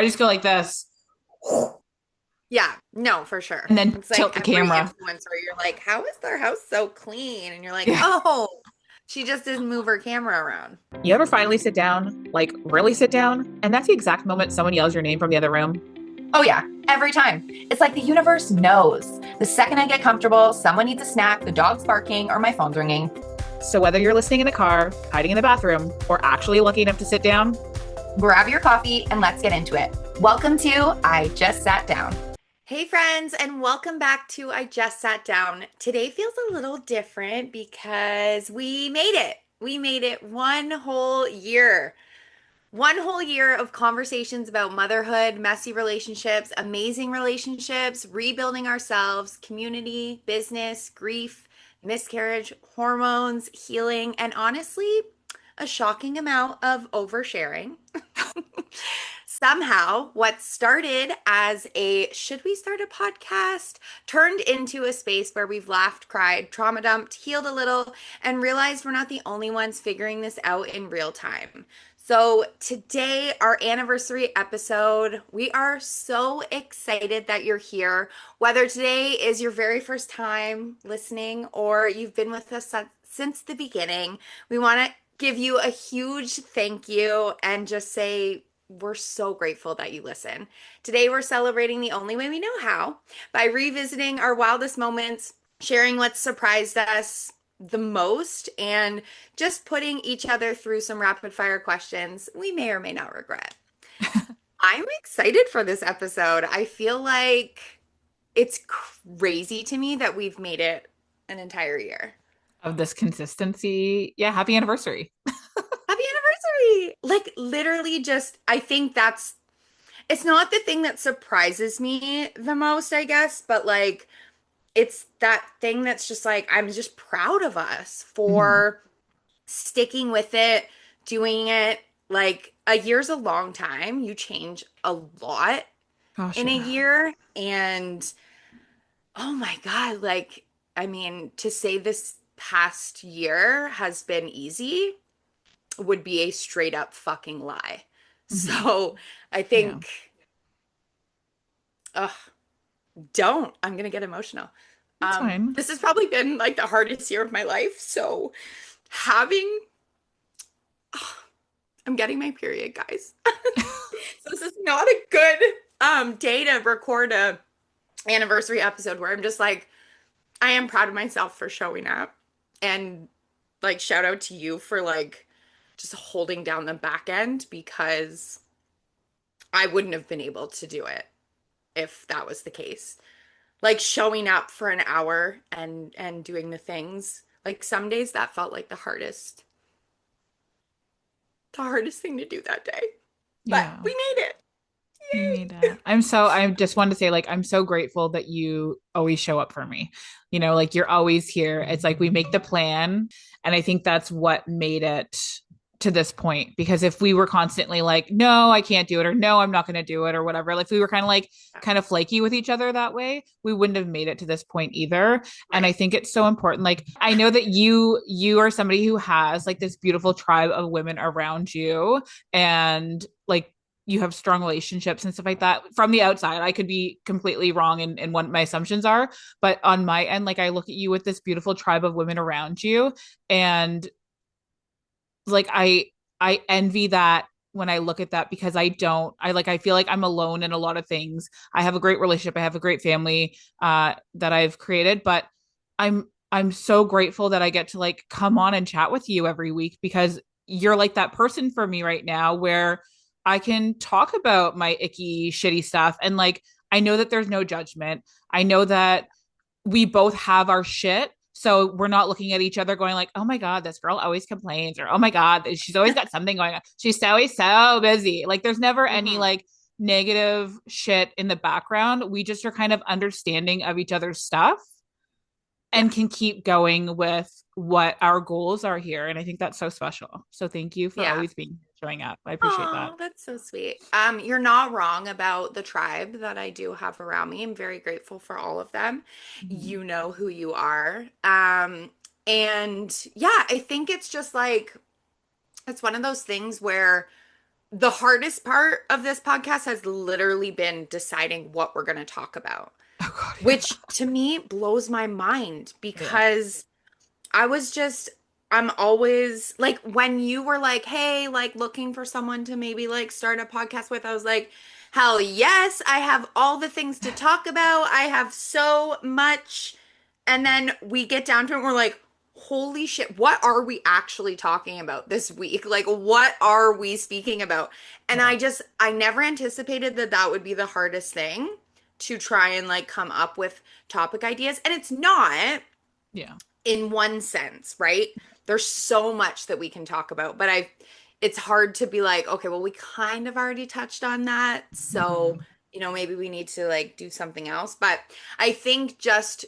I just go like this Yeah, no, for sure. and then It's tilt like the every camera. influencer, you're like, how is their house so clean? And you're like, Yeah. oh, she just didn't move her camera around. You ever finally sit down, like really sit down, and that's the exact moment someone yells your name from the other room? Oh, yeah, every time. It's like the universe knows. The second I get comfortable, someone needs a snack, the dog's barking, or my phone's ringing. So whether you're listening in the car, hiding in the bathroom, or actually lucky enough to sit down, Grab your coffee and let's get into it. Welcome to I Just Sat Down. Hey, friends, and welcome back to I Just Sat Down. Today feels a little different because we made it. We made it one whole year. One whole year of conversations about motherhood, messy relationships, amazing relationships, rebuilding ourselves, community, business, grief, miscarriage, hormones, healing, and honestly, a shocking amount of oversharing. Somehow, what started as a should we start a podcast turned into a space where we've laughed, cried, trauma dumped, healed a little, and realized we're not the only ones figuring this out in real time. So, today, our anniversary episode, we are so excited that you're here. Whether today is your very first time listening or you've been with us since the beginning, we want to give you a huge thank you and just say we're so grateful that you listen. Today, we're celebrating the only way we know how by revisiting our wildest moments, sharing what surprised us the most, and just putting each other through some rapid fire questions we may or may not regret. I'm excited for this episode. I feel like it's crazy to me that we've made it an entire year. of this consistency, yeah, happy anniversary. Happy anniversary! Like, literally, just, I think that's it's not the thing that surprises me the most, I guess, but like it's that thing that's just like I'm just proud of us Mhm. for sticking with it, doing it. Like a year's a long time. You change a lot Gosh, in a yeah. year. And oh my God, like, I mean, to say this past year has been easy would be a straight up fucking lie. Mhm. So I Yeah, think, ugh, don't. I'm gonna get emotional. that's fine. This has probably been like the hardest year of my life. So having, I'm getting my period, guys. So this is not a good day to record a anniversary episode where I'm just like, I am proud of myself for showing up. And like shout out to you for like just holding down the back end because I wouldn't have been able to do it if that was the case. Like showing up for an hour and doing the things. Like some days that felt like the hardest thing to do that day. But Yeah. we made it. We made Yay. it. I just wanted to say, like, I'm so grateful that you always show up for me. Like you're always here. It's like we make the plan. And I think that's what made it to this point. Because if we were constantly like, no, I can't do it, or no, I'm not going to do it, or whatever, like if we were kind of flaky with each other that way, we wouldn't have made it to this point either. And I Right. think it's so important. Like, I know that you are somebody who has like this beautiful tribe of women around you. And like, you have strong relationships and stuff like that. From the outside, I could be completely wrong in what my assumptions are, but on my end, like I look at you with this beautiful tribe of women around you, and like I envy that when I look at that, because I feel like I'm alone in a lot of things. I have a great relationship, I have a great family that I've created, but I'm so grateful that I get to like come on and chat with you every week, because you're like that person for me right now where I can talk about my icky shitty stuff, and like I know that there's no judgment. I know that we both have our shit. So we're not looking at each other going like, oh my God, this girl always complains, or oh my God, she's always got something going on. She's always so busy. Like there's never any Hmm. like negative shit in the background. We just are kind of understanding of each other's stuff Yeah. and can keep going with what our goals are here. And I think that's so special. So thank you for Yeah. always being showing up. I appreciate that. Oh, that's so sweet. You're not wrong about the tribe that I do have around me. I'm very grateful for all of them. Mhm. You know who you are. And yeah, I think it's just like it's one of those things where the hardest part of this podcast has literally been deciding what we're going to talk about, Oh God, which to me blows my mind yeah. because I was just, I'm always like, when you were like, hey, like looking for someone to maybe like start a podcast with, I was like, hell yes, I have all the things to talk about. I have so much. And then we get down to it and we're like, holy shit, what are we actually talking about this week? Like, what are we speaking about? And Yeah. I never anticipated that that would be the hardest thing to try and like come up with topic ideas. And it's not Yeah. in one sense, right? There's so much that we can talk about, but it's hard to be like, okay, well, we kind of already touched on that. So, Mhm. maybe we need to like do something else. But I think just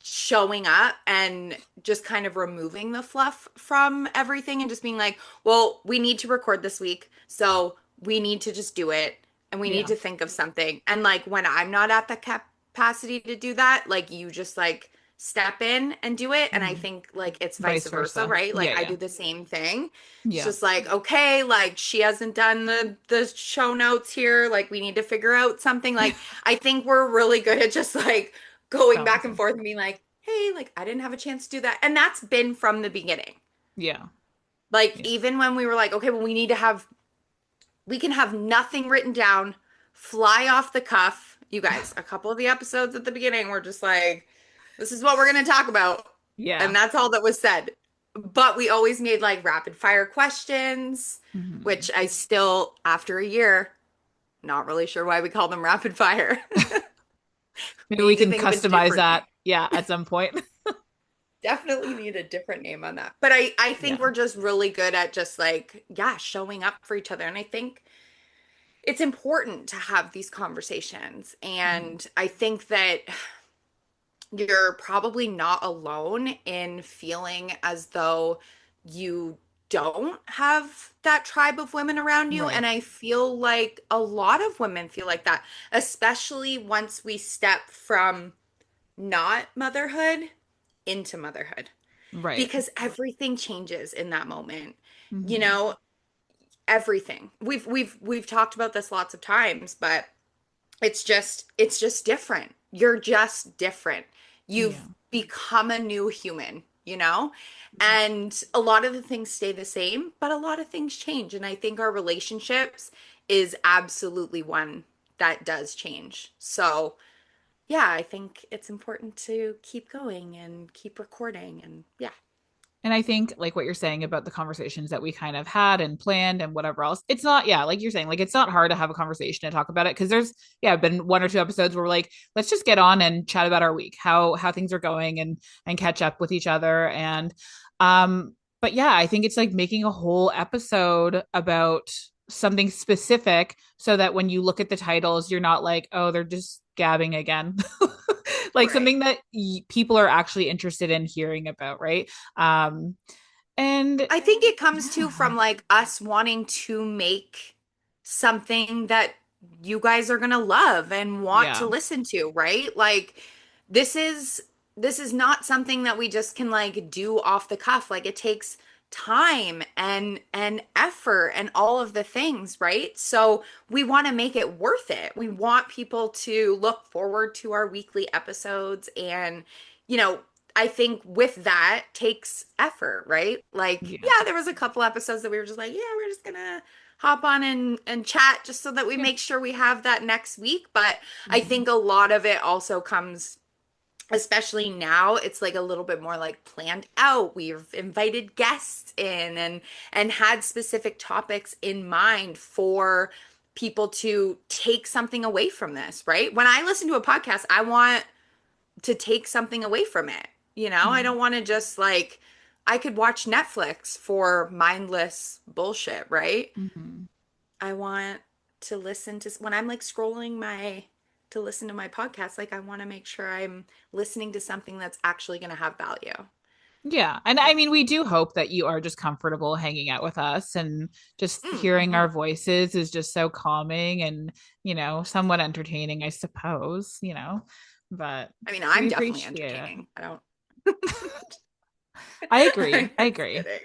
showing up and just kind of removing the fluff from everything and just being like, well, we need to record this week. So we need to just do it and we need Yeah. to think of something. And like when I'm not at the capacity to do that, like you just like step in and do it. And I Mhm. think like it's vice Vice versa, versa. right? Yeah. Like I Yeah. do the same thing. It's Yeah. just like, okay, like she hasn't done the show notes here. Like we need to figure out something. Like I think we're really good at just like going back and Balancing. forth and being like, hey, like I didn't have a chance to do that. And that's been from the beginning. Yeah. Like Yeah. even when we were like, okay, well, we can have nothing written down, fly off the cuff. You guys, a couple of the episodes at the beginning were just like, this is what we're going to talk about. Yeah. And that's all that was said. But we always made like rapid fire questions, Mhm. which I still, after a year, not really sure why we call them rapid fire. Maybe We we need to can think of a customize different name. that. Yeah, at some point. Definitely need a different name on that. But I think Yeah. we're just really good at just like, yeah, showing up for each other. And I think it's important to have these conversations. Mhm. And I think that you're probably not alone in feeling as though you don't have that tribe of women around you. And Right. I feel like a lot of women feel like that, especially once we step from not motherhood into motherhood, Right. because everything changes in that moment. You Mhm. know, everything. We've talked about this lots of times, but it's just different. You're just different. You've Yeah. become a new human, you know? And a lot of the things stay the same, but a lot of things change. And I think our relationships is absolutely one that does change. So, yeah, I think it's important to keep going and keep recording and yeah. And I think like what you're saying about the conversations that we kind of had and planned and whatever else, it's not, yeah, like you're saying, like it's not hard to have a conversation and talk about it because there's, yeah, been one or two episodes where we're like, let's just get on and chat about our week, how things are going and catch up with each other. And but yeah, I think it's like making a whole episode about something specific so that when you look at the titles, you're not like, oh, they're just gabbing again. Like Right. something that people are actually interested in hearing about, right? Um, and I think it comes too yeah, from like us wanting to make something that you guys are gonna love and want to yeah, listen to, right? Like this is this is not something that we just can like do off the cuff. Like it takes time and effort and all of the things, right? So we want to make it worth it. We want people to look forward to our weekly episodes and you know I think with that takes effort, right? Like, yeah, yeah, there was a couple episodes that we were just like, yeah, we're just gonna hop on and chat just so that we yeah. make sure we have that next week. But I Mhm. think a lot of it also comes, especially now, it's like a little bit more like planned out. We've invited guests in and had specific topics in mind for people to take something away from this, right? When I listen to a podcast, I want to take something away from it. You know, I Yeah. don't want to just like, I could watch Netflix for mindless bullshit, right? Mhm. I want to listen to, when I'm like scrolling to listen to my podcast, like I want to make sure I'm listening to something that's actually going to have value. Yeah. And I mean, we do hope that you are just comfortable hanging out with us and just hearing Mm-hmm. our voices is just so calming and, somewhat entertaining, I suppose. But I mean, we I'm definitely appreciate it. entertaining. I don't, I I'm agree. I just agree. kidding.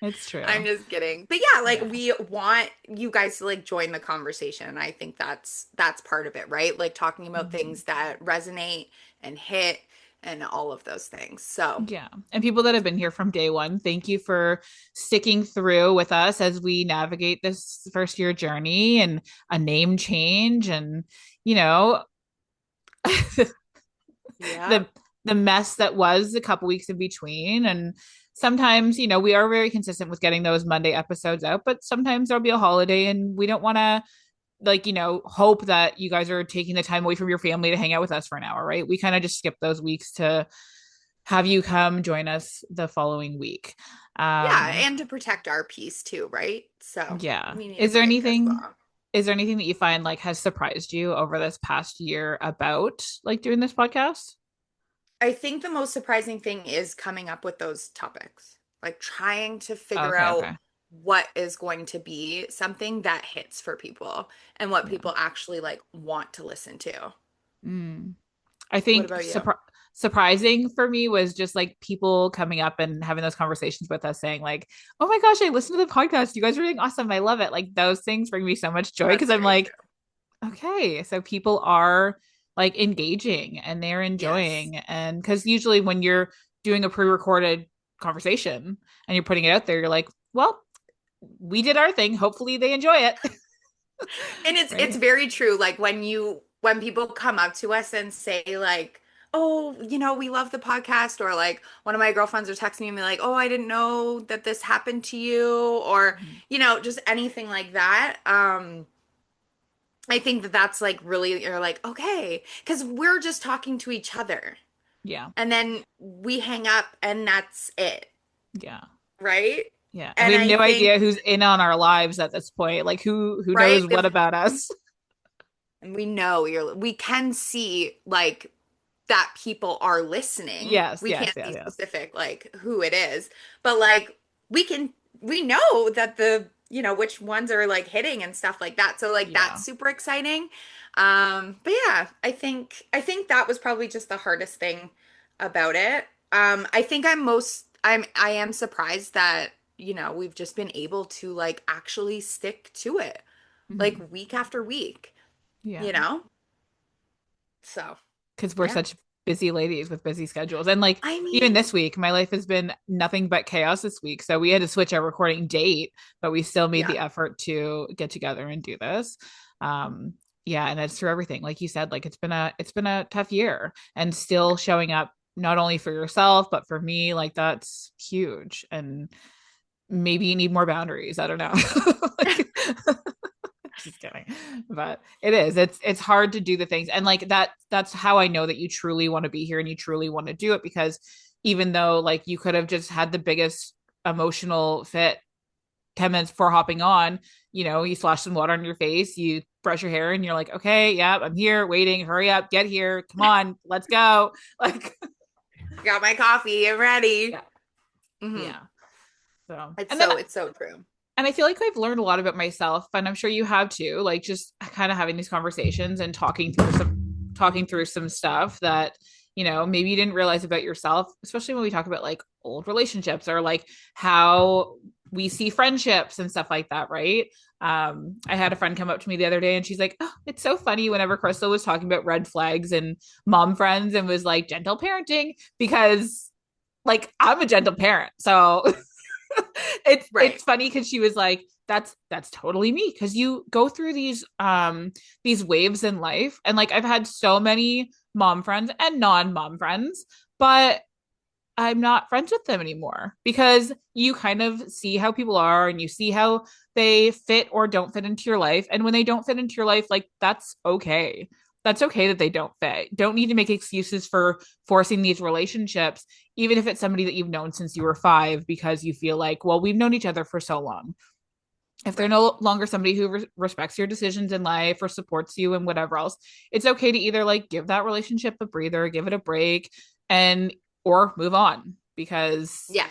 It's I'm true. just kidding. But yeah, like Yeah. we want you guys to like join the conversation. And I think that's part of it, right? Like talking about Mhm. things that resonate and hit and all of those things. So, Yeah. And people that have been here from day one, thank you for sticking through with us as we navigate this first year journey and a name change and, you know, yeah. the the mess that was a couple weeks in between. And sometimes, we are very consistent with getting those Monday episodes out, but sometimes there'll be a holiday and we don't want to like, hope that you guys are taking the time away from your family to hang out with us for an hour, right? We kind of just skip those weeks to have you come join us the following week. Yeah, Um, and to protect our peace too, right? So, yeah. we need a Is there break as anything well. is there anything that you find like has surprised you over this past year about like doing this podcast? I think the most surprising thing is coming up with those topics, like trying to figure Okay, out okay. what is going to be something that hits for people and what Yeah. people actually like want to listen to. Mm. I What think about you? surprising for me was just like people coming up and having those conversations with us saying like, "Oh my gosh, I listened to the podcast. You guys are doing awesome. I love it." Like those things bring me so much joy because That's I'm very like, true. okay, so people are like engaging and they're Yes. enjoying. And because usually when you're doing a pre-recorded conversation and you're putting it out there, you're like, well, we did our thing. Hopefully they enjoy it. And it's Right. very true. Like when people come up to us and say like, "Oh, we love the podcast," or like one of my girlfriends are texting me and be like, "Oh, I didn't know that this happened to you," or Mhm. just anything like that. I think that that's like really you're like, "Okay," because we're just talking to each other. Yeah. And then we hang up and that's it, Yeah. right? Yeah. And we And have I no think, idea who's in on our lives at this point. Like who right? knows what about us? And we know we can see like that people are listening. Yes, We yes, can't yes, be yes. specific like who it is, but like we know that which ones are like hitting and stuff like that. So like Yeah. that's super exciting. But yeah, I think that was probably just the hardest thing about it. I think I am surprised that we've just been able to like actually stick to it like Mhm. week after week, Yeah. you know? So, Because we're yeah. such busy ladies with busy schedules. And like I even mean, this week, my life has been nothing but chaos this week. So we had to switch our recording date, but we still made yeah. the effort to get together and do this. Um, yeah, and it's through everything. Like you said, like it's been a tough year and still showing up not only for yourself, but for me, like that's huge. And maybe you need more boundaries. I don't know. Like, just kidding, but it's hard to do the things and like that's how I know that you truly want to be here and you truly want to do it because even though like you could have just had the biggest emotional fit 10 minutes before hopping on, you splash some water on your face, you brush your hair and you're like, okay, yeah, I'm here waiting, hurry up, get here, come on, let's go. Like Got my coffee. I'm ready. yeah, Hmm. yeah. So It's and then so it's so true. and I feel like I've learned a lot about myself, and I'm sure you have too. Like just kind of having these conversations and talking through some stuff that maybe you didn't realize about yourself, especially when we talk about like old relationships or like how we see friendships and stuff like that, right? I had a friend come up to me the other day and she's like, oh, it's so funny whenever Crystal was talking about red flags and mom friends and was like gentle parenting because like I'm a gentle parent. So it's Right. it's funny because she was like, that's totally me. Because you go through these waves in life. And like I've had so many mom friends and non-mom friends, but I'm not friends with them anymore because you kind of see how people are and you see how they fit or don't fit into your life. And when they don't fit into your life, like that's okay. That's okay that they don't fit. Don't need to make excuses for forcing these relationships, even if it's somebody that you've known since you were 5, because you feel like, well, we've known each other for so long. If they're Right. no longer somebody who respects your decisions in life or supports you and whatever else, it's okay to either like give that relationship a breather, give it a break, and or move on because Yeah.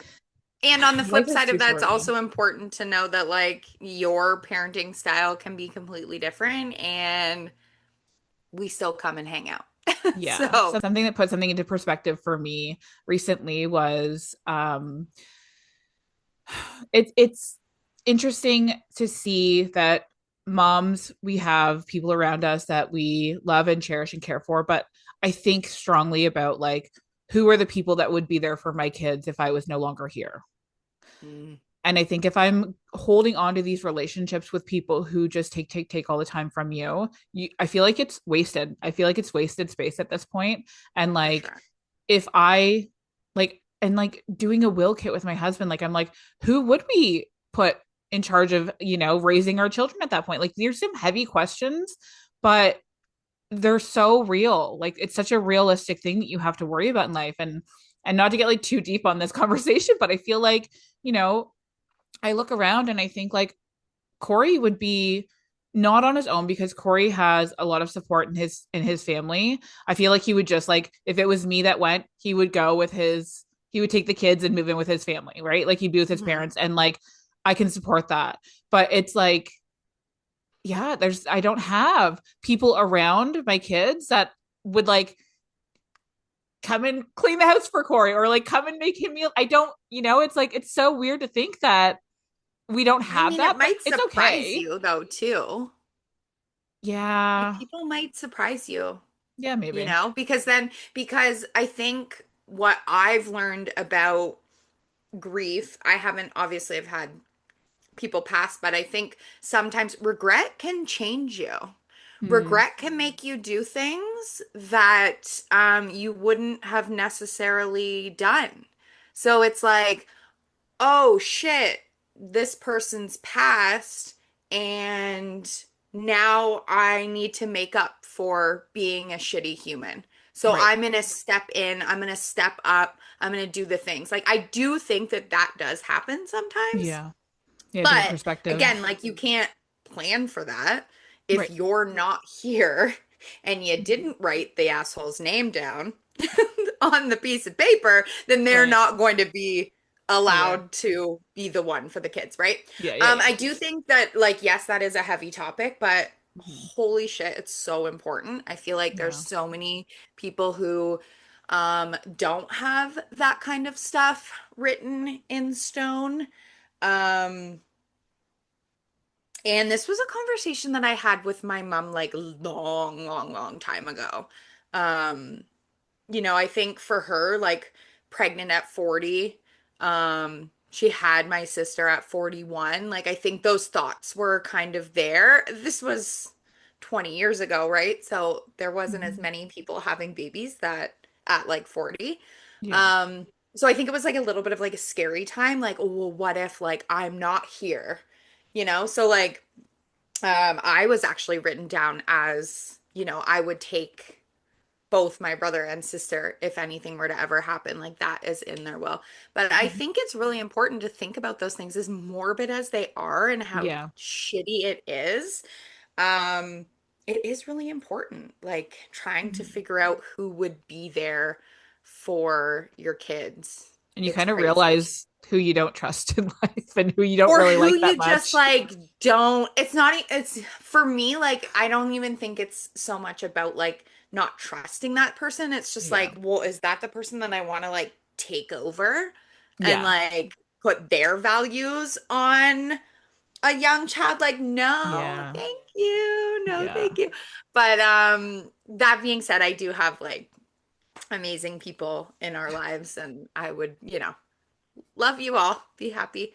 And on the life flip is side too of that, it's short. also important to know that like your parenting style can be completely different and we still come and hang out. Yeah. So, Something that put something into perspective for me recently was It's interesting to see that moms, we have people around us that we love and cherish and care for, but I think strongly about like who are the people that would be there for my kids if I was no longer here. Mm. And I think if I'm holding on to these relationships with people who just take all the time from I feel like it's wasted. I feel like it's wasted space at this point. And For like, sure. if I like, and like doing a will kit with my husband, like, I'm like, who would we put in charge of, raising our children at that point? Like, there's some heavy questions, but they're so real. Like, it's such a realistic thing that you have to worry about in life. And not to get like too deep on this conversation, but I feel like, you know, I look around and I think like Corey would be not on his own because Corey has a lot of support in his family. I feel like he would just like if it was me that went, he would take the kids and move in with his family, right? Like he'd be with his Mhm. parents and like I can support that. But it's like, yeah, I don't have people around my kids that would like come and clean the house for Corey or like come and make him meal. I don't, it's like it's so weird to think that we don't I have mean, it that, but might it's surprise okay. you though, too. Like Yeah. people might surprise you, Yeah, maybe. because I think what I've learned about grief, I haven't obviously have had people pass, but I think sometimes regret can change you. Hmm. Regret can make you do things that you wouldn't have necessarily done. So it's like, oh shit, this person's passed, and now I need to make up for being a shitty human. So Right. I'm gonna step in, I'm gonna step up, I'm gonna do the things. Like I do think that that does happen sometimes. Yeah. Yeah, different But perspective. again, like you can't plan for that. If Right. you're not here and you didn't write the asshole's name down on the piece of paper, then they're Right. not going to be Yeah. allowed to be the one for the kids, right? Yeah, yeah, yeah. I do think that, like, yes, that is a heavy topic, but Mhm. holy shit, it's so important. I feel like there's Yeah. so many people who don't have that kind of stuff written in stone. Um, and this was a conversation that I had with my mom like long, long, long time ago. Um, I think for her, like pregnant at 40, she had my sister at 41. Like I think those thoughts were kind of there. This was 20 years ago, right? So there wasn't as Mhm. many people having babies that at like 40. Yeah. Um, so I think it was like a little bit of like a scary time, like, oh, well, what if like I'm not here? So like I was actually written down as, I would take both my brother and sister if anything were to ever happen. Like that is in their will. But I Mhm. think it's really important to think about those things as morbid as they are and how Yeah. shitty it is. Um, it is really important, like trying to Mhm. figure out who would be there for your kids. And you It's kind of crazy. realize who you don't trust in life and who you don't Or really who like that you just much. like don't, it's not, it's for me, like, I don't even think it's so much about like not trusting that person. It's just Yeah. like, well, is that the person that I want to like take over and Yeah. like put their values on a young child? Like, no, Yeah. thank you. No, Yeah. thank you. But that being said, I do have like amazing people in our lives, and I would, love you all. Be happy.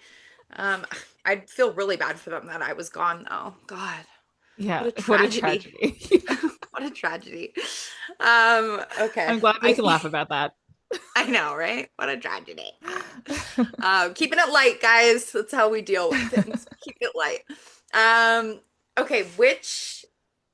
Um, I'd feel really bad for them that I was gone, though. God, what Yeah. a What a tragedy. tragedy. What a tragedy. Okay. I'm glad we I can laugh think about that. I know, right? What a tragedy. Keeping it light, guys. That's how we deal with things. Keep it light. Um, okay, which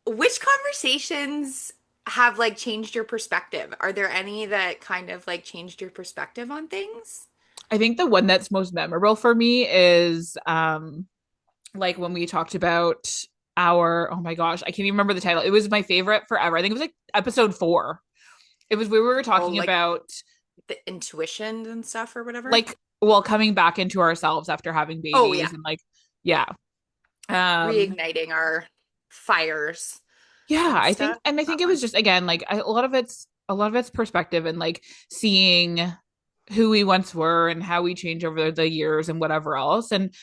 conversations have like changed your perspective? Are there any that kind of like changed your perspective on things? I think the one that's most memorable for me is like when we talked about our, oh my gosh, I can't even remember the title. It was my favorite forever. I think it was like episode 4. It was we were Oh, talking like about the intuition and stuff or whatever? like, well, coming back into ourselves after having Oh, yeah. babies and like, yeah. Um Reigniting our fires yeah, and I think, stuff. and I That think it was one. just again like a lot of it's perspective and like seeing who we once were and how we change over the years and whatever else. And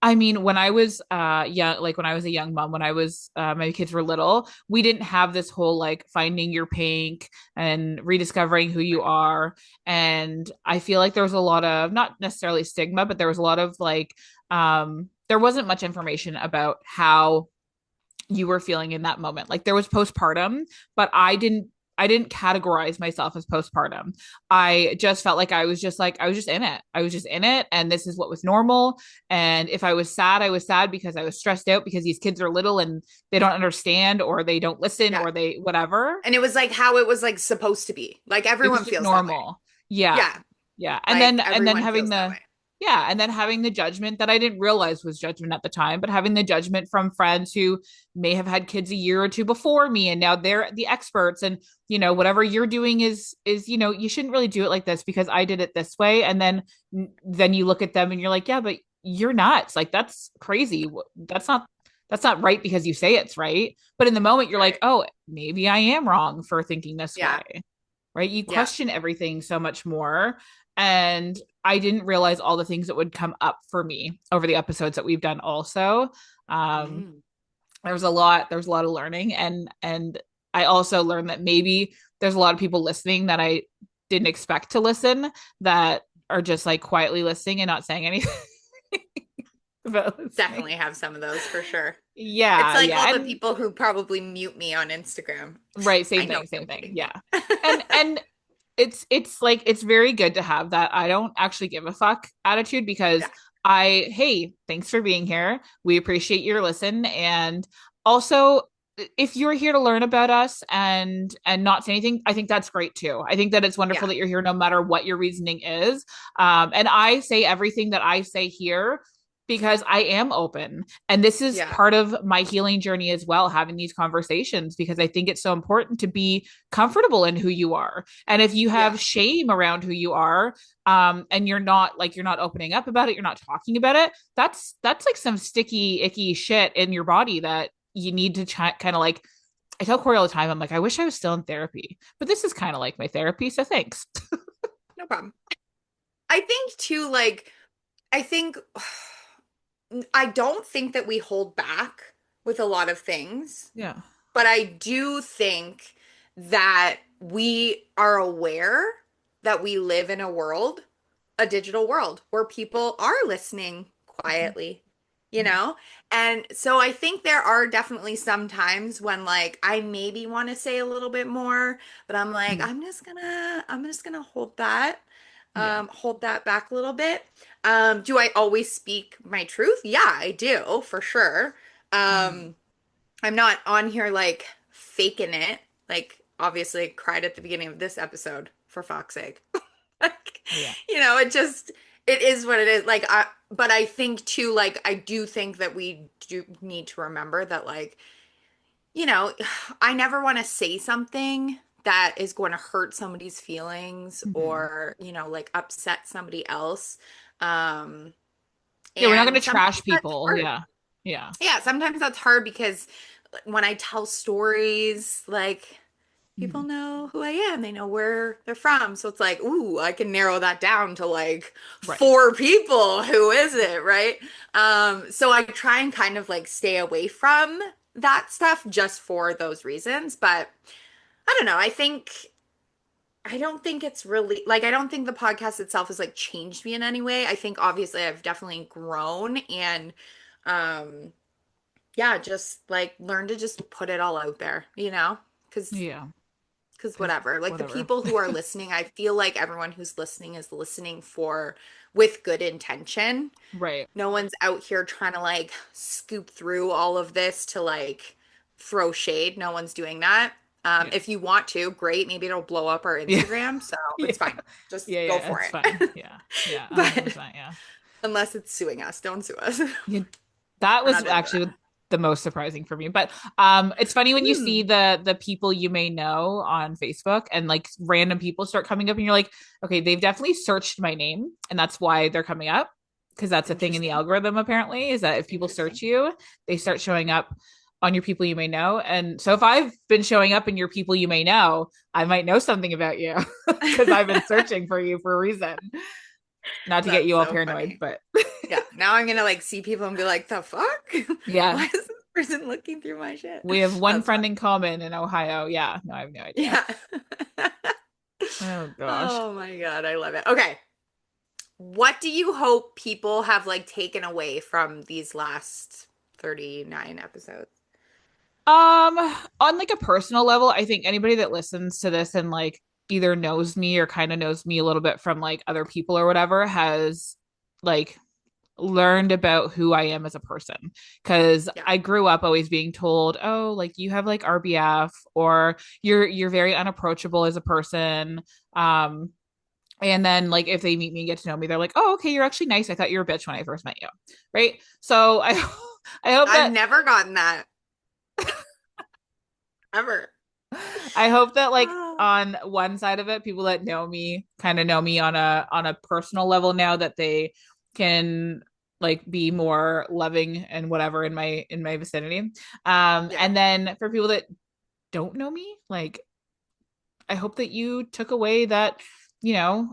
I mean, when I was young, like when I was a young mom, when I was my kids were little, we didn't have this whole like finding your pink and rediscovering who you are. And I feel like there was a lot of not necessarily stigma, but there was a lot of like there wasn't much information about how you were feeling in that moment. Like there was postpartum, but I didn't categorize myself as postpartum. I just felt like I was just in it. I was just in it and this is what was normal. And if I was sad, I was sad because I was stressed out because these kids are little and they don't understand or they don't listen Yeah. or they whatever. And it was like how it was like supposed to be. Like It was everyone just feels that way. normal. Yeah. Yeah. Yeah. Like And then everyone having feels that the way. yeah, and then having the judgment that I didn't realize was judgment at the time, but having the judgment from friends who may have had kids a year or two before me and now they're the experts and whatever you're doing is you shouldn't really do it like this because I did it this way and then you look at them and you're like, yeah, but you're nuts. Like that's crazy. That's not right because you say it's right. But in the moment you're like, Right. "Oh, maybe I am wrong for thinking this Yeah. way." Right? You Yeah. question everything so much more. And I didn't realize all the things that would come up for me over the episodes that we've done also. Um, Mm. there was a lot of learning and I also learned that maybe there's a lot of people listening that I didn't expect to listen that are just like quietly listening and not saying anything about listening. Definitely have some of those for sure. It's Yeah, like yeah. all the And people who probably mute me on Instagram. right, I same know thing, you're same thing. muting Yeah. me. And it's like it's very good to have that I don't actually give a fuck attitude because Yeah. hey, thanks for being here. We appreciate your listen and also if you're here to learn about us and not say anything, I think that's great too. I think that it's wonderful Yeah. that you're here no matter what your reasoning is. And I say everything that I say here because I am open. And this is Yeah. part of my healing journey as well, having these conversations, because I think it's so important to be comfortable in who you are. And if you Yeah. have shame around who you are, and you're not opening up about it, you're not talking about it, that's like some sticky, icky shit in your body that you need to kind of like, I tell Corey all the time, I'm like, I wish I was still in therapy, but this is kind of like my therapy. So thanks. No problem. I think too, like, I think I don't think that we hold back with a lot of things, Yeah. but I do think that we are aware that we live in a world, a digital world, where people are listening quietly, you Yeah. know? And so I think there are definitely some times when like I maybe want to say a little bit more, but I'm like, Mhm. I'm just gonna Yeah. hold that back a little bit. Do I always speak my truth? Yeah, I do, for sure. Mhm. Um, I'm not on here like faking it. Like, obviously, I cried at the beginning of this episode, for fuck's sake. Like, Yeah. it is what it is. But I think too, like, I do think that we do need to remember that, like, you know, I never want to say something that is going to hurt somebody's feelings Mhm. or, like upset somebody else. Um, Yeah, we're not going and to trash sometimes that's people. hard. Yeah. Yeah. Yeah, sometimes that's hard because when I tell stories, like people Mhm. know who I am, they know where they're from. So it's like, ooh, I can narrow that down to like Right. four people. Who is it, right? So I try and kind of like stay away from that stuff just for those reasons. But I don't know. I don't think it's really like I don't think the podcast itself has like changed me in any way. I think obviously I've definitely grown and um yeah, just like learn to just put it all out there, Because Yeah. Because whatever. Like the whatever. people who are listening, I feel like everyone who's listening is listening for with good intention. Right. No one's out here trying to like scoop through all of this to like throw shade. No one's doing that. Yeah. If you want to, great. Maybe it'll blow up our Yeah. Instagram, so Yeah. it's fine. Just Yeah. go Yeah. for It's fine. it. Yeah. Yeah. But 100%. Yeah. unless it's suing us, don't sue us. Yeah. That We're was not into actually the most surprising for me. But it's funny when you see that. the people you may know on Facebook and like random people start coming up and you're like, okay, they've definitely searched my name and that's why they're coming up. Because that's a thing in the Interesting. algorithm apparently, is that if people Interesting. search you, they start showing up. on your people you may know. And so if I've been showing up in your people you may know, I might know something about you because I've been searching for you for a reason. Not to get That's you all so paranoid, funny. but Yeah. Now I'm gonna like see people and be like, the fuck? yeah, Why is this person looking through my shit? we have one That's friend funny. in common in Ohio. Yeah, no, I have no idea. Yeah. Oh gosh. Oh my God, I love it. Okay. What do you hope people have like taken away from these last 39 episodes? On like a personal level, I think anybody that listens to this and like either knows me or kind of knows me a little bit from like other people or whatever has like learned about who I am as a person. Because Yeah. I grew up always being told, oh, like you have like RBF or you're very unapproachable as a person. And then like if they meet me and get to know me, they're like, oh, okay, you're actually nice. I thought you were a bitch when I first met you. Right. So I I hope I've that never gotten that ever. I hope that like Oh, on one side of it, people that know me kind of know me on a personal level now that they can like be more loving and whatever in my vicinity. yeah. And then for people that don't know me, like I hope that you took away that, you know,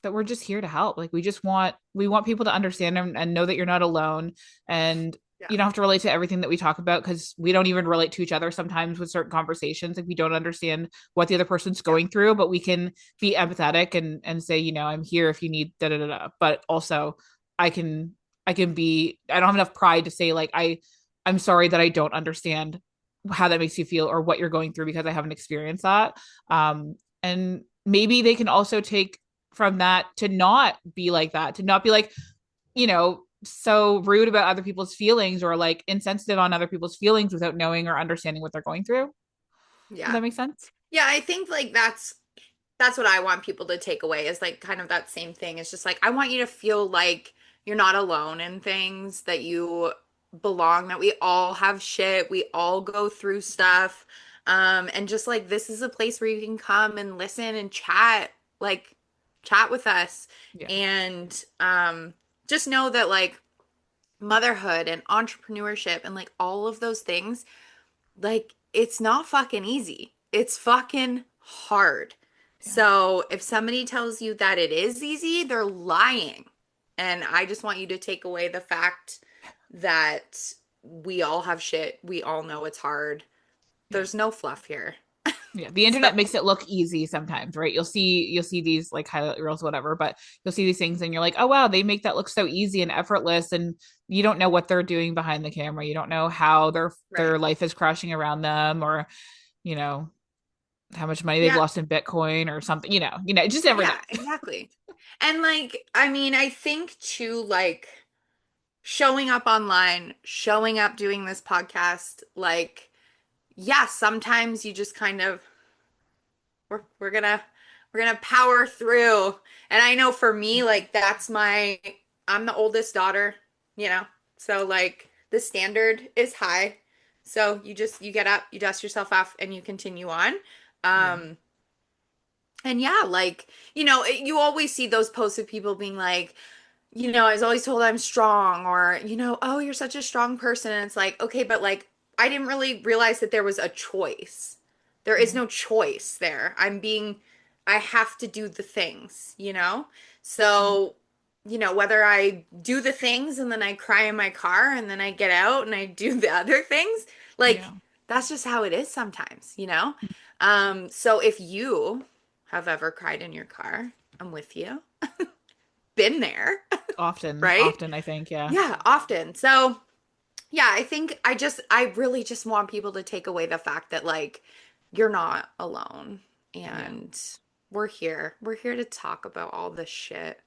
that we're just here to help. Like we want people to understand and know that you're not alone and Yeah. you don't have to relate to everything that we talk about because we don't even relate to each other sometimes with certain conversations. Like we don't understand what the other person's Yeah. going through, but we can be empathetic and say, you know, I'm here if you need da da da da. But also I can I can be I don't have enough pride to say like I'm sorry that I don't understand how that makes you feel or what you're going through because I haven't experienced that. And maybe they can also take from that to not be like that, to not be like, you know, so rude about other people's feelings or like insensitive on other people's feelings without knowing or understanding what they're going through. Does Yeah. that make sense? Yeah, I think like that's what I want people to take away is like kind of that same thing. It's just like I want you to feel like you're not alone in things, that you belong, that we all have shit, we all go through stuff. And just like this is a place where you can come and listen and chat, like chat with us. Yeah. And just know that like motherhood and entrepreneurship and like all of those things, like it's not fucking easy. It's fucking hard. Yeah. So if somebody tells you that it is easy, they're lying. And I just want you to take away the fact that we all have shit. We all know it's hard. Yeah. There's no fluff here. Yeah, the So, internet makes it look easy sometimes, right? You'll see these like highlight reels, whatever, but you'll see these things and you're like, oh wow, they make that look so easy and effortless, and you don't know what they're doing behind the camera. You don't know how right. their life is crashing around them, or you know how much money they've Yeah. lost in Bitcoin or something. Just never know. Yeah, exactly. And like, I mean, I think too, like showing up online, showing up doing this podcast, like, yeah, sometimes you just kind of we're gonna power through. And I know for me, like I'm the oldest daughter, you know. So like the standard is high. So you get up, you dust yourself off and you continue on. Yeah, Um and yeah, like, you always see those posts of people being like, I was always told I'm strong, or, oh, you're such a strong person. And it's like, okay, but like, I didn't really realize that there was a choice. There is yeah, no choice there. I have to do the things, you know? So, whether I do the things and then I cry in my car and then I get out and I do the other things, like, yeah. that's just how it is sometimes, you know? So if you have ever cried in your car, I'm with you. Been there, right? Often, I think, yeah, Yeah, often. So, yeah, I think I really just want people to take away the fact that like you're not alone yeah. and we're here. We're here to talk about all this shit,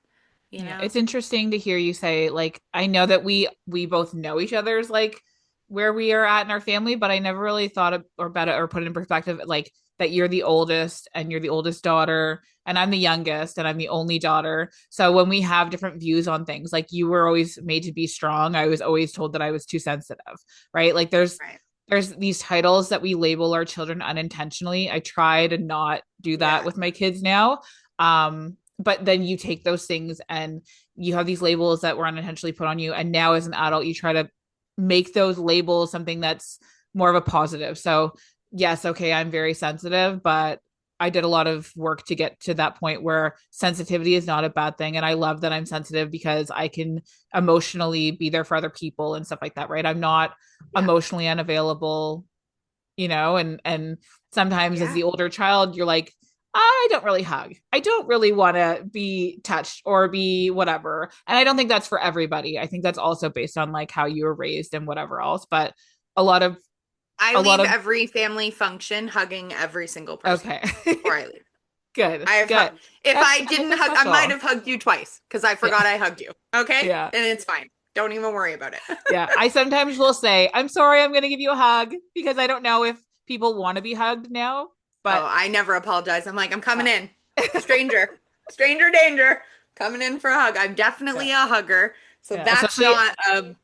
you Yeah, know? it's interesting to hear you say like I know that we both know each other's like where we are at in our family, but I never really thought of, or about it or put it in perspective like that you're the oldest and you're the oldest daughter and I'm the youngest and I'm the only daughter. So when we have different views on things, like you were always made to be strong, I was always told that I was too sensitive, right? Like Right. there's these titles that we label our children unintentionally. I try to not do that Yeah. with my kids now. But then you take those things and you have these labels that were unintentionally put on you. And now as an adult, you try to make those labels something that's more of a positive. So yes, okay, I'm very sensitive, but I did a lot of work to get to that point where sensitivity is not a bad thing. And I love that I'm sensitive because I can emotionally be there for other people and stuff like that, right? I'm not Yeah. emotionally unavailable, and sometimes as the older child, you're like, I don't really hug. I don't really want to be touched or be whatever. And I don't think that's for everybody. I think that's also based on like how you were raised and whatever else. But a lot of I a lot leave of every family function hugging every single person okay. before I leave. Good. I have Good. if That's I I think didn't that's hug, I might special. have hugged you twice because I Yeah. forgot I hugged you. Okay? Yeah. And it's fine. Don't even worry about it. Yeah. I sometimes will say, I'm sorry, I'm gonna give you a hug because I don't know if people want to be hugged now. Oh, But I never apologize. I'm like, I'm coming in. Stranger. Stranger danger. Coming in for a hug. I'm yeah. definitely a hugger. So Yeah. that's Especially not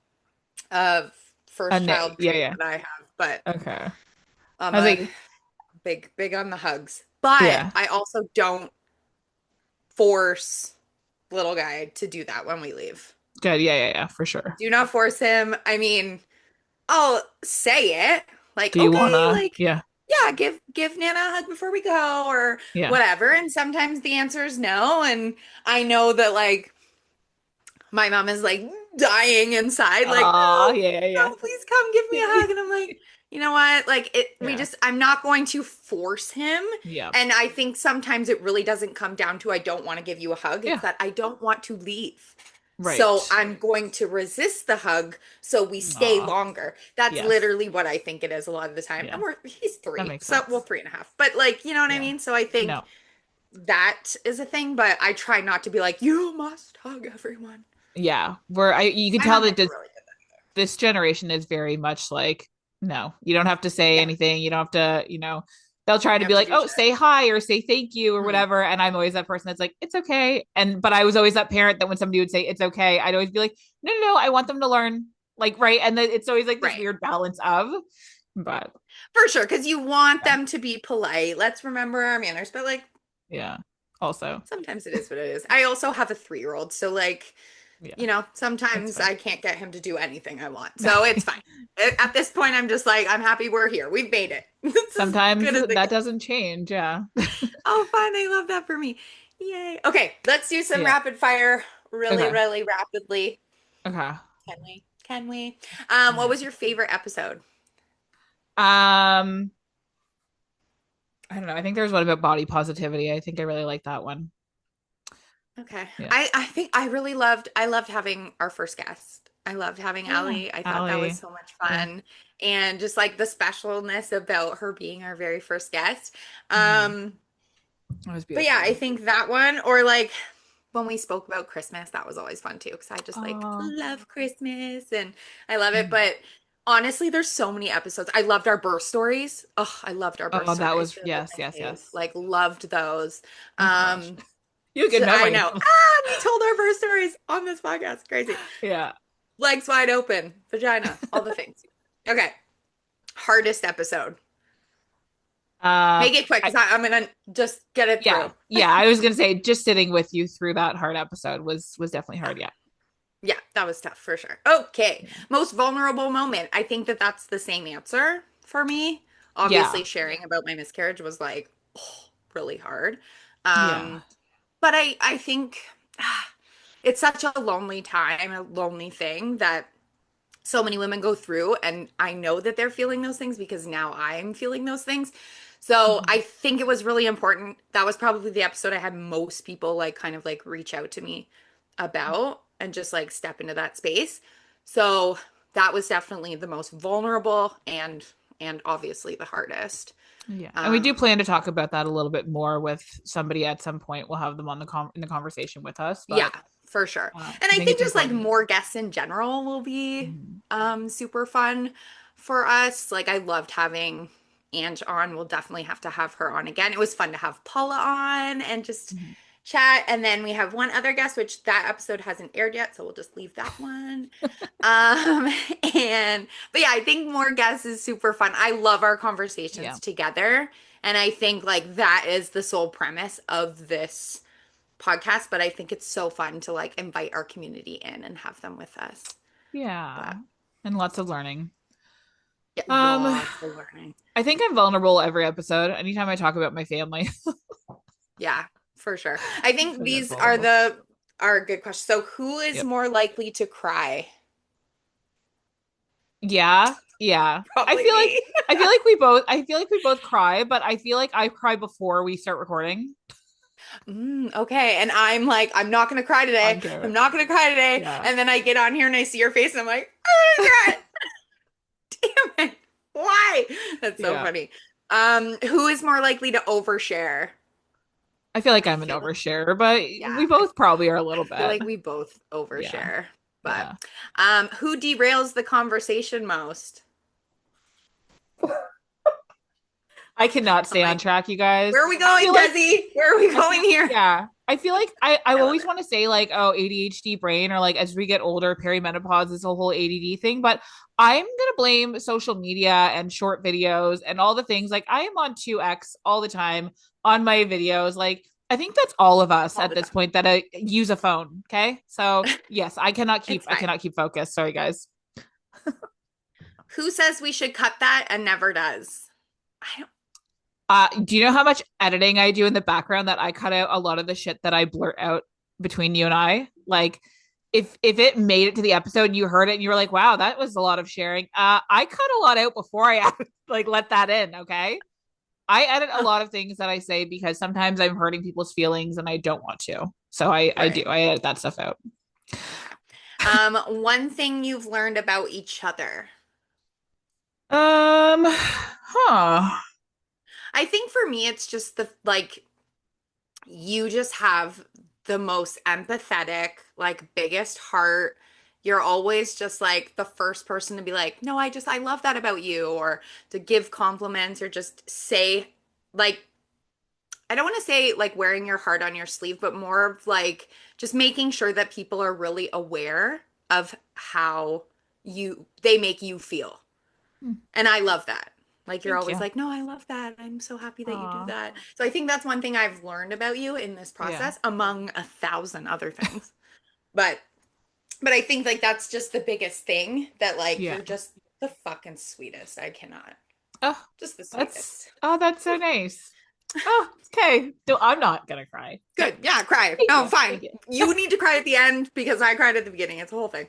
a first child yeah, trait yeah. that I have, but Okay. I'm I was a like, big on the hugs. But yeah. I also don't force little guy to do that when we leave. Good. Yeah, yeah, yeah, for sure. Do not force him. I mean, I'll say it like, Do you okay, wanna? like, Yeah. yeah, give Nana a hug before we go or Yeah. whatever. And sometimes the answer is no. And I know that like my mom is like dying inside, like, Oh, no, yeah, yeah, yeah. no, please come give me a hug. And I'm like, you know what? Like Yeah. I'm not going to force him. Yeah. And I think sometimes it really doesn't come down to I don't want to give you a hug. It's Yeah. that I don't want to leave. So Right. I'm going to resist the hug so we stay Aw. longer. That's Yes. literally what I think it is a lot of the time. Yeah. And he's That 3. makes So well, sense. 3.5. But like, you know what I Yeah. mean? So I think No. that is a thing, but I try not to be like, you must hug everyone. Yeah. You can I tell don't that think we're really good this generation is very much like, no, you don't have to say at that. anything. You don't have to, they'll try You to have be to like, do oh, shit. say hi or say thank you or Hmm. whatever. And I'm always that person that's like, it's okay. But I was always that parent that when somebody would say it's okay, I'd always be like, no, no, no, I want them to learn. Like, right. And then it's always like this Right. weird balance of, but For sure, because you want yeah. them to be polite. Let's remember our manners, but like Yeah. Also, sometimes it is what it is. I also have a 3-year-old, so like yeah, it's sometimes fine. I can't get him to do anything I want. So it's fine. At this point, I'm just like, I'm happy we're here. We've made it. It's as Sometimes good as it that gets. doesn't change. Yeah. Oh, fun. They love that for me. Yay. Okay, let's do some Yeah. rapid fire really, Okay. really rapidly. Okay. Can we? Can we? All What right. was your favorite episode? Um, I don't know. I think there's one about body positivity. I think I really like that one. Okay. Yeah. I think I loved having our first guest. I loved having Oh yeah. Allie. I thought that was Allie. so much Yeah. fun. And just like the specialness about her being our very first guest. Mhm. Um, That was but yeah, I beautiful. think that one or like when we spoke about Christmas, that was always fun too because I just like Oh. love Christmas and I love it. Mhm. But honestly, there's so many episodes. I loved our birth stories. Oh, I loved our birth Oh, that stories. was They're like yes, my yes, fave. yes. Like loved those. Oh gosh. Um, You have a good I memory. know. Ah, we told our birth stories on this podcast. Crazy. Yeah. Legs wide open, vagina, all the things. Okay. Hardest episode. Uh Make it quick I, because I'm gonna just get it yeah. through. Yeah, I was gonna say just sitting with you through that hard episode was definitely hard. Yeah. Yeah, that was tough for sure. Okay. Yeah. Most vulnerable moment. I think that that's the same answer for me. Yeah. Obviously, sharing about my miscarriage was like really hard. Yeah. Um, but I think it's such a lonely time, a lonely thing that so many women go through. And I know that they're feeling those things because now I'm feeling those things. So Mhm. I think it was really important. That was probably the episode I had most people like kind of like reach out to me about and just like step into that space. So that was definitely the most vulnerable and obviously the hardest. Yeah. And we do Um plan to talk about that a little bit more with somebody at some point. We'll have them on in the conversation with us, yeah, but for sure. And I I think think it's just like important. more guests in general will be Mhm. super fun for us. Like I loved having Ange on. We'll definitely have to have her on again. It was fun to have Paula on and just Mhm. chat. And then we have one other guest, which that episode hasn't aired yet, so we'll just leave that one. And but yeah, I think more guests is super fun. I love our Yeah. conversations together. And I think like that is the sole premise of this podcast, but I think it's so fun to like invite our community in and have them with us. Yeah. But And lots of learning. Yeah, Um, lots of learning. I think I'm vulnerable every episode. Anytime I talk about my family, Yeah, for sure. I think I get these are vulnerable. are good questions. So who is Yep. more likely to cry? Yeah, yeah. Probably me. I feel like we both cry, but I feel like I cry before we start recording Okay. And I'm like, I'm not gonna cry on today. I'm camera. not gonna cry today. Yeah. And then I get on here and I see your face and I'm like, I'm gonna cry. Damn it. Why? That's so Yeah. funny. Who is more likely to overshare? I feel like I I'm an feel like, oversharer, but yeah, we both probably are a I little feel bit. like we both Yeah. overshare. But Yeah. who derails the conversation most? I cannot I'm stay on like, track, you guys. where are we I going, feel like Desi? Where are we I feel going here? yeah. I feel like I I love always it. want to say like, oh, ADHD brain or like as we get older, perimenopause is a whole ADD thing, but I'm gonna blame social media and short videos and all the things. Like I am on 2x all the time on my videos. Like I think that's all of us All at the this time. point that use a phone. Okay. So yes, It's I fine. cannot keep focused. Sorry guys. Who says we should cut that and never does? I don't. Do you know how much editing I do in the background that I cut out a lot of the shit that I blurt out between you and I? Like, if it made it to the episode and you heard it and you were like, "Wow, that was a lot of sharing," I cut a lot out before I like let that in. Okay, I edit a Oh, lot of things that I say because sometimes I'm hurting people's feelings and I don't want to. So right. I edit that stuff out. Okay. One thing you've learned about each other. Huh. I think for me, it's just the like you just have the most empathetic, like biggest heart. You're always just like the first person to be like, no, I love that about you, or to give compliments, or just say, like, I don't want to say like wearing your heart on your sleeve, but more of like just making sure that people are really aware of how they make you feel. Hmm, And I love that. Like you're thank always you. like, no, I love that. I'm so happy that you do Aw. that. So I think that's one thing I've learned about you in this Yeah. process, among a thousand other things. But I think like that's just the biggest thing that like Yeah. you're just the fucking sweetest. I cannot. Oh, Just the that's sweetest. that's so nice. Oh, okay. So I'm not gonna cry. Okay. Good. Yeah, cry. Thank No, you. fine. Thank you. You need to cry at the end because I cried at the beginning. It's a whole thing.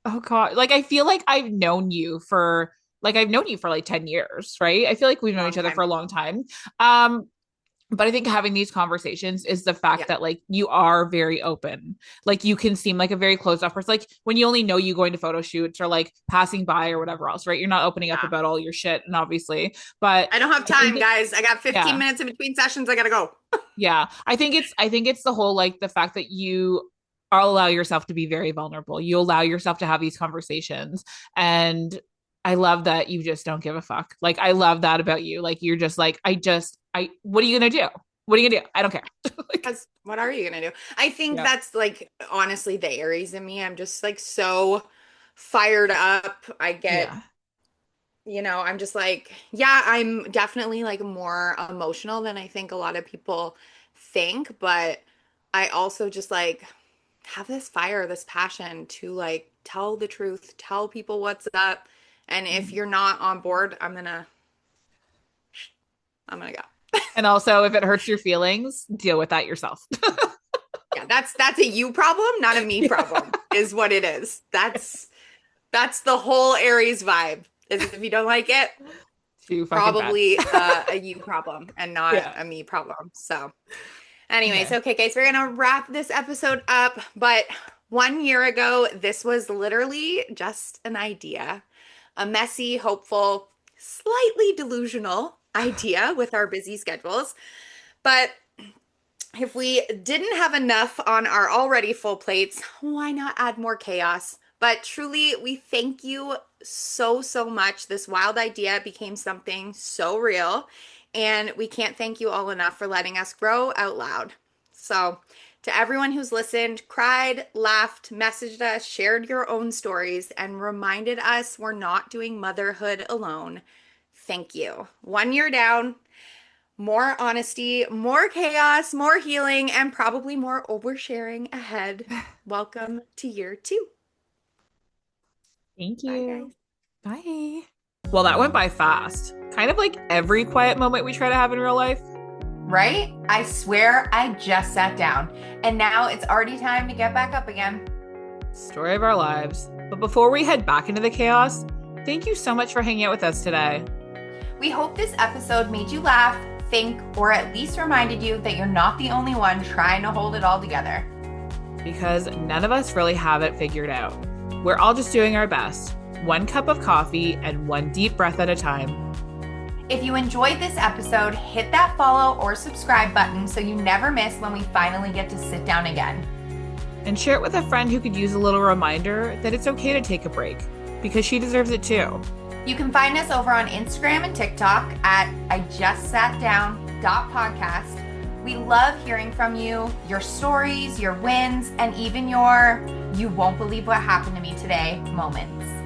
Oh God. Like I feel like I've known you for like 10 years, right? I feel like we've known Long each other for time. a long time. Um, but I think having these conversations is the Yeah. fact that like you are very open. Like you can seem like a very closed off person. Like when you only know you going to photo shoots or like passing by or whatever else, right? You're not opening up Yeah. about all your shit and obviously, but I don't have I think time, it's guys. I got 15 yeah. minutes in between sessions. I gotta go. Yeah. I think it's the whole like the fact that you allow yourself to be very vulnerable. You allow yourself to have these conversations. And I love that you just don't give a fuck. Like I love that about you. Like you're just like, I what are you gonna do? What are you gonna do? I don't care. Like Because what are you gonna do? I think yeah. that's like honestly the Aries in me. I'm just like so fired up. I get, Yeah. I'm just like, yeah, I'm definitely like more emotional than I think a lot of people think, but I also just like have this fire, this passion to like tell the truth, tell people what's up. And if Mhm. you're not on board, I'm gonna go. And also if it hurts your feelings, deal with that yourself. Yeah, that's a you problem, not a me Yeah. problem, is what it is. That's the whole Aries vibe. Is if you don't like it, Too fucking bad. probably a you problem and not Yeah. a me problem. So, anyways, Okay. okay, guys, we're gonna wrap this episode up. But 1 year ago, this was literally just an idea, a messy, hopeful, slightly delusional idea with our busy schedules. But if we didn't have enough on our already full plates, why not add more chaos? But truly, we thank you so, so much. This wild idea became something so real, and we can't thank you all enough for letting us grow out loud. So, to everyone who's listened, cried, laughed, messaged us, shared your own stories, and reminded us we're not doing motherhood alone, thank you. 1 year down, more honesty, more chaos, more healing, and probably more oversharing ahead. Welcome to year 2. Thank Bye, you. guys. Bye. Well, that went by fast. Kind of like every quiet moment we try to have in real life. Right? I swear I just sat down and now it's already time to get back up again. Story of our lives. But before we head back into the chaos, thank you so much for hanging out with us today. We hope this episode made you laugh, think, or at least reminded you that you're not the only one trying to hold it all together. Because none of us really have it figured out. We're all just doing our best. One cup of coffee and one deep breath at a time. If you enjoyed this episode, hit that follow or subscribe button so you never miss when we finally get to sit down again. And share it with a friend who could use a little reminder that it's okay to take a break, because she deserves it too. You can find us over on Instagram and TikTok at ijustsatdown.podcast. We love hearing from you, your stories, your wins, and even your "you won't believe what happened to me today" moment.